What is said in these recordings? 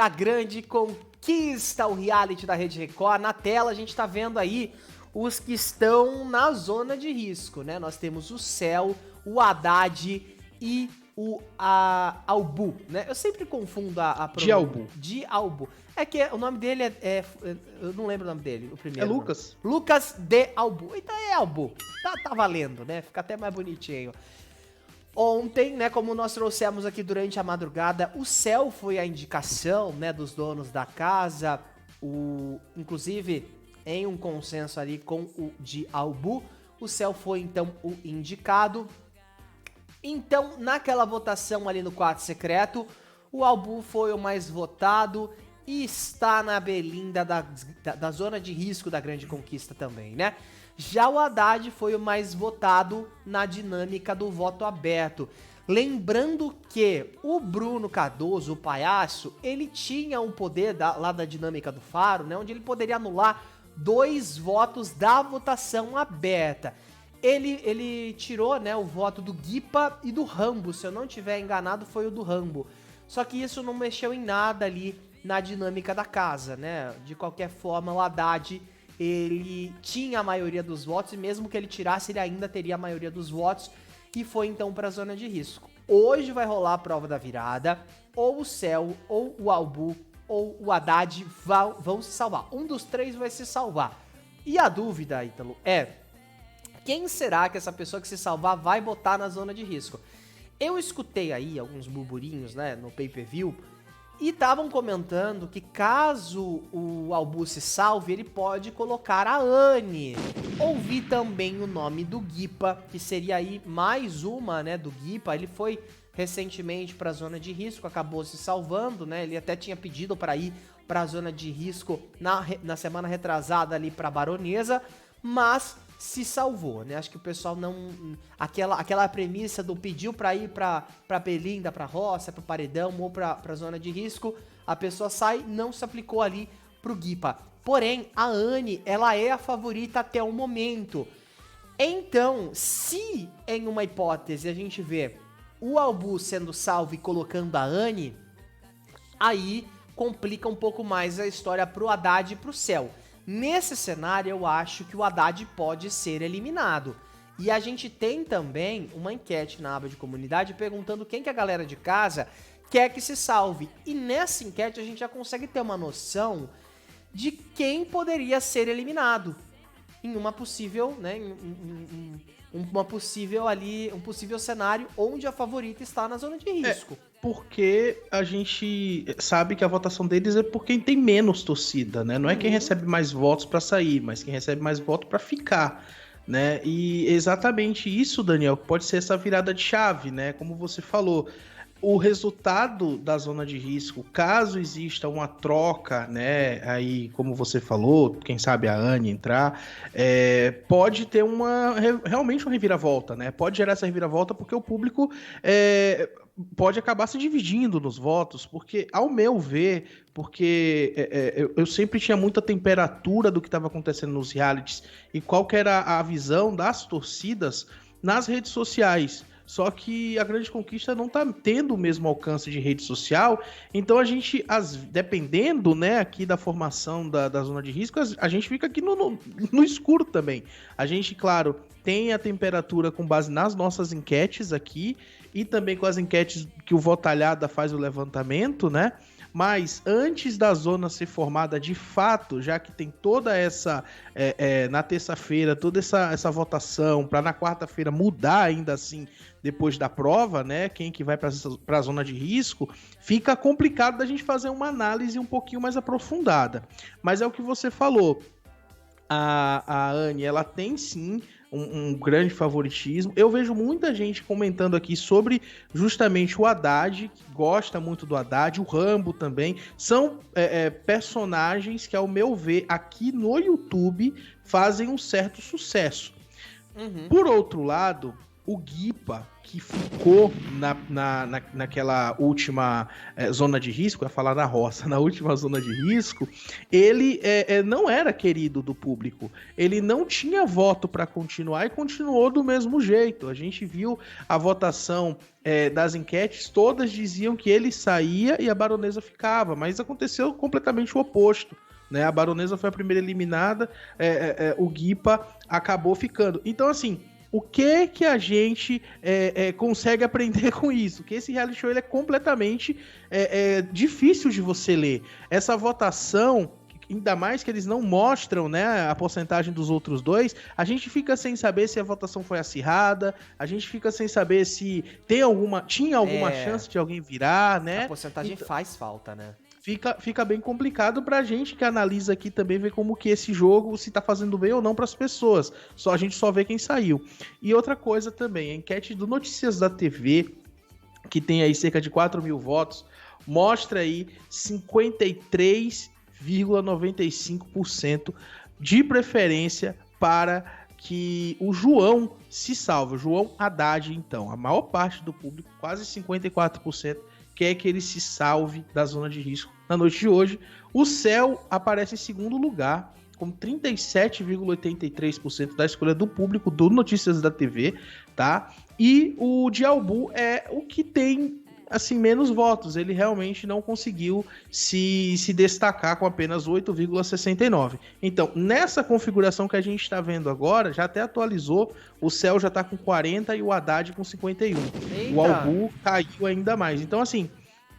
A Grande Conquista, o reality da Rede Record. Na tela a gente tá vendo aí os que estão na zona de risco, né? Nós temos o Céu, o Haddad e o Albu, né? Eu sempre confundo a Dialbu. Dialbu. É que o nome dele eu não lembro o nome dele, o primeiro. É Lucas. Nome. Lucas de Albu. Então é Albu. Tá valendo, né? Fica até mais bonitinho. Ontem, né, como nós trouxemos aqui durante a madrugada, o Céu foi a indicação, né, dos donos da casa, inclusive em um consenso ali com o Dialbu, o Céu foi então o indicado. Então, naquela votação ali no quarto secreto, o Albu foi o mais votado e está na belinda da zona de risco da Grande Conquista também, né? Já o Haddad foi o mais votado na dinâmica do voto aberto. Lembrando que o Bruno Cardoso, o palhaço, ele tinha um poder lá da dinâmica do Faro, né? Onde ele poderia anular 2 votos da votação aberta. Ele tirou, né, o voto do Guipa e do Rambo, se eu não estiver enganado foi o do Rambo. Só que isso não mexeu em nada ali na dinâmica da casa, né? De qualquer forma, o Haddad, ele tinha a maioria dos votos e mesmo que ele tirasse, ele ainda teria a maioria dos votos e foi então para a zona de risco. Hoje vai rolar a prova da virada, ou o Céu, ou o Albu, ou o Haddad vão se salvar. Um dos 3 vai se salvar. E a dúvida, Ítalo, é quem será que essa pessoa que se salvar vai botar na zona de risco? Eu escutei aí alguns burburinhos, né, no pay-per-view, e estavam comentando que caso o Albu se salve, ele pode colocar a Anne. Ouvi também o nome do Guipa, que seria aí mais uma, né, do Guipa. Ele foi recentemente para a zona de risco, acabou se salvando, né? Ele até tinha pedido para ir para a zona de risco na semana retrasada ali para a Baronesa, mas se salvou, né? Acho que o pessoal não... Aquela premissa do pediu pra ir pra Belinda, pra roça, pro paredão ou pra zona de risco, a pessoa sai, não se aplicou ali pro Guipa. Porém, a Anne, ela é a favorita até o momento. Então, se em uma hipótese a gente vê o Albu sendo salvo e colocando a Anne, aí complica um pouco mais a história pro Haddad e pro Céu. Nesse cenário, eu acho que o Haddad pode ser eliminado. E a gente tem também uma enquete na aba de comunidade perguntando quem que a galera de casa quer que se salve. E nessa enquete a gente já consegue ter uma noção de quem poderia ser eliminado em uma possível, né, um possível cenário onde a favorita está na zona de risco. Porque a gente sabe que a votação deles é por quem tem menos torcida, né? Não é quem recebe mais votos para sair, mas quem recebe mais votos para ficar, né? E exatamente isso, Daniel, pode ser essa virada de chave, né? Como você falou, o resultado da zona de risco, caso exista uma troca, né? Aí, como você falou, quem sabe a Anne entrar, pode ter realmente uma reviravolta, né? Pode gerar essa reviravolta porque o público pode acabar se dividindo nos votos, porque, ao meu ver, porque eu sempre tinha muita temperatura do que estava acontecendo nos realities e qual que era a visão das torcidas nas redes sociais. Só que a Grande Conquista não está tendo o mesmo alcance de rede social, então a gente, dependendo, né, aqui da formação da zona de risco, a gente fica aqui no escuro também. A gente, claro, tem a temperatura com base nas nossas enquetes aqui, e também com as enquetes que o Votalhada faz o levantamento, né? Mas antes da zona ser formada de fato, já que tem toda essa, na terça-feira, toda essa votação, para na quarta-feira mudar ainda assim, depois da prova, né? Quem que vai para a zona de risco, fica complicado da gente fazer uma análise um pouquinho mais aprofundada. Mas é o que você falou, a Anne, ela tem sim um grande favoritismo. Eu vejo muita gente comentando aqui sobre justamente o Haddad, que gosta muito do Haddad, o Rambo também. São personagens que, ao meu ver, aqui no YouTube fazem um certo sucesso. Por outro lado, o Guipa, que ficou naquela última zona de risco, eu ia falar na roça, na última zona de risco, ele não era querido do público. Ele não tinha voto para continuar e continuou do mesmo jeito. A gente viu a votação das enquetes, todas diziam que ele saía e a Baronesa ficava, mas aconteceu completamente o oposto. Né? A Baronesa foi a primeira eliminada, o Guipa acabou ficando. Então, assim, o que a gente consegue aprender com isso? Que esse reality show ele é completamente difícil de você ler. Essa votação, ainda mais que eles não mostram, né, a porcentagem dos outros dois, a gente fica sem saber se a votação foi acirrada, a gente fica sem saber se tinha alguma chance de alguém virar, né? A porcentagem faz falta, né? Fica bem complicado pra gente que analisa aqui também, ver como que esse jogo, se tá fazendo bem ou não pras pessoas. A gente só vê quem saiu. E outra coisa também, a enquete do Notícias da TV, que tem aí cerca de 4 mil votos, mostra aí 53,95% de preferência para que o João se salve. O João Haddad, então. A maior parte do público, quase 54%, quer que ele se salve da zona de risco na noite de hoje. O Céu aparece em segundo lugar, com 37,83% da escolha do público do Notícias da TV, tá? E o Dialbu é o que tem, assim, menos votos. Ele realmente não conseguiu se destacar com apenas 8,69%. Então, nessa configuração que a gente está vendo agora, já até atualizou, o Céu já está com 40% e o Haddad com 51%. Eita. O Albu caiu ainda mais. Então, assim,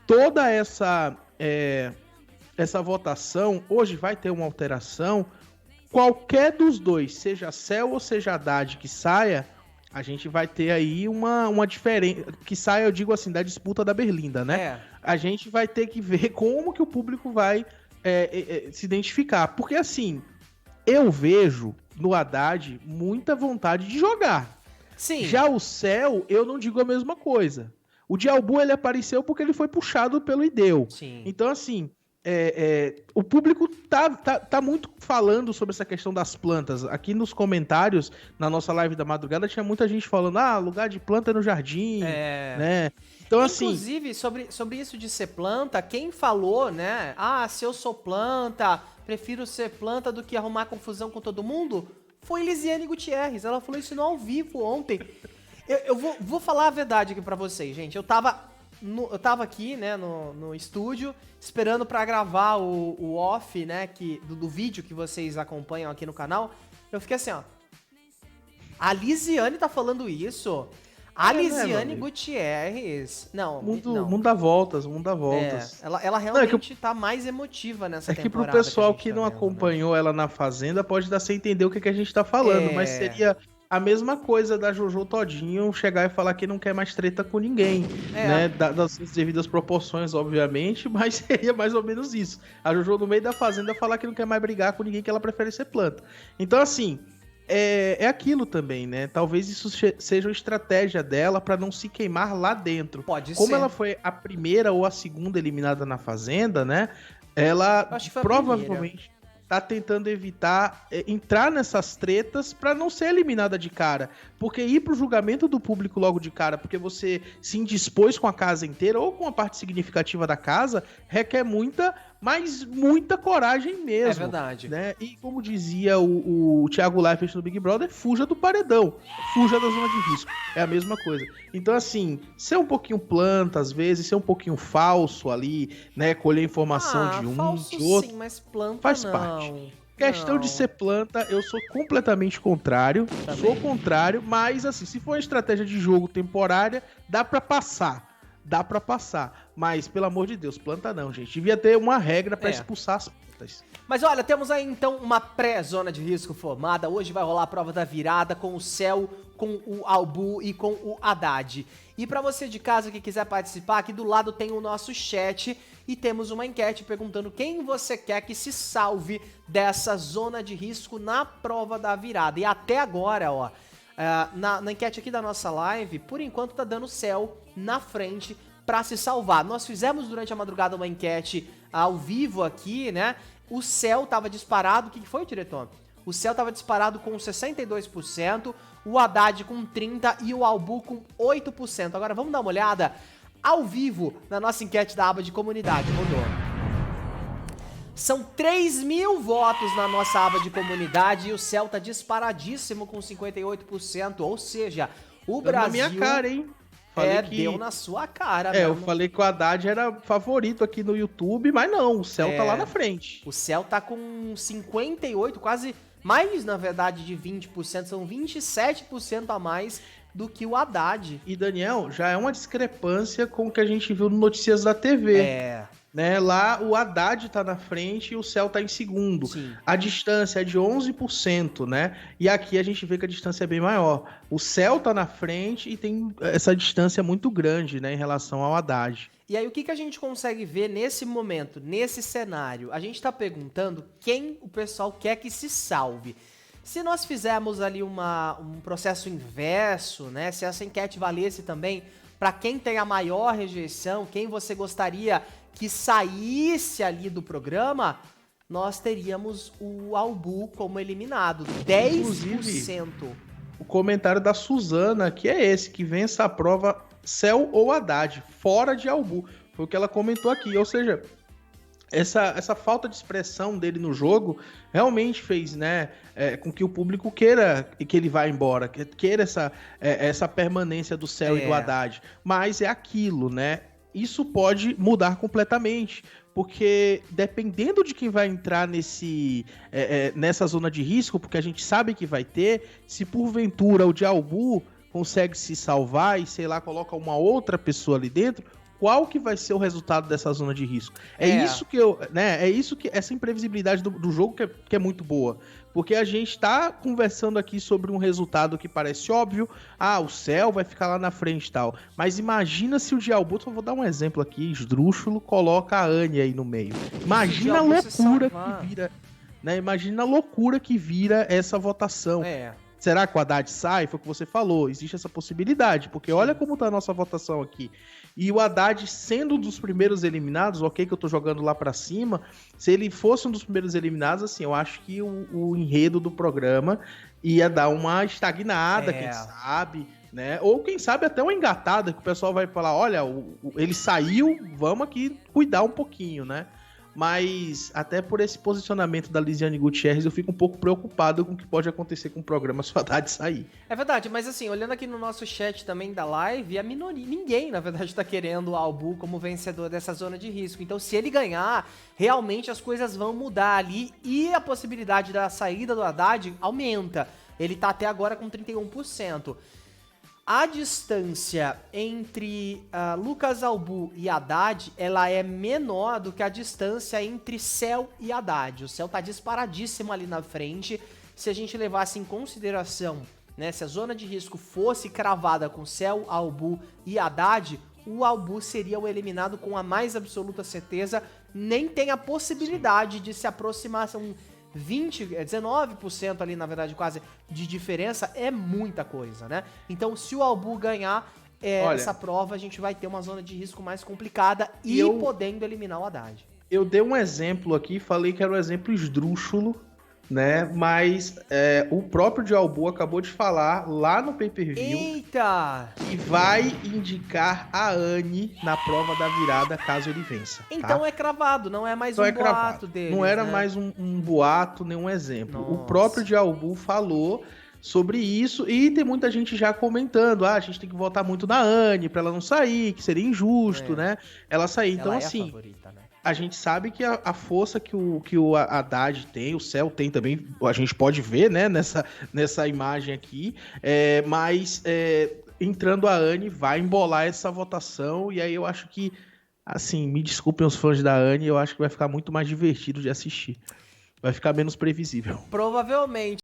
toda essa votação, hoje vai ter uma alteração. Qualquer dos dois, seja Céu ou seja Haddad, que saia, a gente vai ter aí uma diferença. Que saia, eu digo assim, da disputa da Berlinda, né? A gente vai ter que ver como que o público vai se identificar. Porque, assim, eu vejo no Haddad muita vontade de jogar. Sim. Já o Céu, eu não digo a mesma coisa. O Dialbu, ele apareceu porque ele foi puxado pelo Ideu. Sim. Então, assim, o público tá muito falando sobre essa questão das plantas. Aqui nos comentários, na nossa live da madrugada, tinha muita gente falando, lugar de planta é no jardim, né? Então, inclusive, sobre isso de ser planta, quem falou, né? Se eu sou planta, prefiro ser planta do que arrumar confusão com todo mundo, foi Lisiane Gutierrez. Ela falou isso no ao vivo ontem. Eu vou falar a verdade aqui pra vocês, gente. Eu tava aqui, né, no estúdio, esperando pra gravar o off, né, do vídeo que vocês acompanham aqui no canal. Eu fiquei assim, ó. A Lisiane tá falando isso? A Lisiane Gutierrez... Não, mundo dá voltas. Ela realmente tá mais emotiva nessa temporada. Que pro pessoal que não acompanhou ela na Fazenda, pode dar sem entender o que a gente tá falando, mas seria a mesma coisa da Jojo Todinho chegar e falar que não quer mais treta com ninguém, né? Das suas devidas proporções, obviamente, mas seria mais ou menos isso. A Jojo, no meio da Fazenda, falar que não quer mais brigar com ninguém, que ela prefere ser planta. Então, assim, é aquilo também, né? Talvez isso seja uma estratégia dela pra não se queimar lá dentro. Pode ser. Como ela foi a primeira ou a segunda eliminada na Fazenda, né? Ela provavelmente tá tentando evitar entrar nessas tretas pra não ser eliminada de cara. Porque ir pro julgamento do público logo de cara, porque você se indispôs com a casa inteira ou com a parte significativa da casa, requer muita coragem mesmo. É verdade. Né? E como dizia o Thiago Leifert no Big Brother, fuja do paredão, fuja da zona de risco. É a mesma coisa. Então, assim, ser um pouquinho planta, às vezes, ser um pouquinho falso ali, né? Colher informação de um, falso, de outro. Sim, mas planta faz não. parte. Questão de ser planta, eu sou completamente contrário. Também. Sou contrário, mas assim, se for uma estratégia de jogo temporária, dá pra passar. Mas, pelo amor de Deus, planta não, gente. Devia ter uma regra pra expulsar as plantas. Mas olha, temos aí então uma pré-zona de risco formada. Hoje vai rolar a prova da virada com o Céu, com o Albu e com o Haddad. E pra você de casa que quiser participar, aqui do lado tem o nosso chat e temos uma enquete perguntando quem você quer que se salve dessa zona de risco na prova da virada. E até agora, ó, na enquete aqui da nossa live, por enquanto tá dando Céu na frente pra se salvar. Nós fizemos durante a madrugada uma enquete ao vivo aqui, né? O Céu tava disparado. O que foi, diretor? O Cell tava disparado com 62%, o Haddad com 30% e o Albu com 8%. Agora vamos dar uma olhada ao vivo na nossa enquete da aba de comunidade. Rodou. São 3.000 votos na nossa aba de comunidade e o Cell tá disparadíssimo com 58%. Ou seja, o Brasil... Na minha cara, hein? Falei que... deu na sua cara, mesmo. Eu falei que o Haddad era favorito aqui no YouTube, mas não, o Cell tá lá na frente. O Cell tá com 58%, quase mais, na verdade, de 20%, são 27% a mais do que o Haddad. E, Daniel, já é uma discrepância com o que a gente viu no Notícias da TV. Né? Lá o Haddad tá na frente e o Cell tá em segundo. Sim. A distância é de 11%, né? E aqui a gente vê que a distância é bem maior. O Cell tá na frente e tem essa distância muito grande, né, em relação ao Haddad. E aí o que a gente consegue ver nesse momento, nesse cenário? A gente tá perguntando quem o pessoal quer que se salve. Se nós fizermos ali um processo inverso, né? Se essa enquete valesse também para quem tem a maior rejeição, quem você gostaria que saísse ali do programa, nós teríamos o Albu como eliminado. 10%. Inclusive, o comentário da Suzana, que é esse, que vence a prova Cell ou Haddad, fora de Albu. Foi o que ela comentou aqui. Ou seja, essa falta de expressão dele no jogo realmente fez, né, com que o público queira que ele vá embora, queira essa permanência do Cell e do Haddad. Mas é aquilo, né? Isso pode mudar completamente, porque dependendo de quem vai entrar nessa zona de risco, porque a gente sabe que vai ter, se porventura o de Albu consegue se salvar e, sei lá, coloca uma outra pessoa ali dentro, qual que vai ser o resultado dessa zona de risco? Isso que essa imprevisibilidade do jogo que é muito boa. Porque a gente tá conversando aqui sobre um resultado que parece óbvio. Ah, o Cell vai ficar lá na frente e tal. Mas imagina se o Dialbuto, só vou dar um exemplo aqui, esdrúxulo, coloca a Anne aí no meio. Imagina a loucura que vira, né? Imagina a loucura que vira essa votação. Será que o Haddad sai? Foi o que você falou. Existe essa possibilidade, porque olha como tá a nossa votação aqui. E o Haddad sendo um dos primeiros eliminados, ok que eu tô jogando lá pra cima, se ele fosse um dos primeiros eliminados, assim, eu acho que o enredo do programa ia dar uma estagnada, quem sabe, né? Ou quem sabe até uma engatada, que o pessoal vai falar, olha, ele saiu, vamos aqui cuidar um pouquinho, né? Mas até por esse posicionamento da Lisiane Gutierrez, eu fico um pouco preocupado com o que pode acontecer com o programa se o Haddad sair. É verdade, mas assim, olhando aqui no nosso chat também da live, a minoria, ninguém, na verdade, tá querendo o Albu como vencedor dessa zona de risco. Então, se ele ganhar, realmente as coisas vão mudar ali e a possibilidade da saída do Haddad aumenta. Ele tá até agora com 31%. A distância entre Lucas Albu e Haddad, ela é menor do que a distância entre Cell e Haddad. O Cell tá disparadíssimo ali na frente. Se a gente levasse em consideração, né, se a zona de risco fosse cravada com Cell, Albu e Haddad, o Albu seria o eliminado com a mais absoluta certeza. Nem tem a possibilidade de se aproximar, são 19% ali, na verdade, quase, de diferença, é muita coisa, né? Então, se o Albu ganhar essa prova, a gente vai ter uma zona de risco mais complicada e podendo eliminar o Haddad. Eu dei um exemplo aqui, falei que era um exemplo esdrúxulo, né? Mas o próprio Dialbu acabou de falar lá no pay-per-view. Eita! Que vai indicar a Anne na prova da virada caso ele vença. Então é cravado, não é mais um boato dele. Não era mais um boato, nenhum exemplo. Nossa. O próprio Dialbu falou sobre isso e tem muita gente já comentando, a gente tem que votar muito na Anne pra ela não sair, que seria injusto, né? Ela sair. Então, ela assim, a favorita, né? A gente sabe que a força que o Haddad tem, o Cell tem também, a gente pode ver, né, nessa imagem aqui, mas entrando a Anne vai embolar essa votação e aí eu acho que, assim, me desculpem os fãs da Anne, eu acho que vai ficar muito mais divertido de assistir. Vai ficar menos previsível. Provavelmente.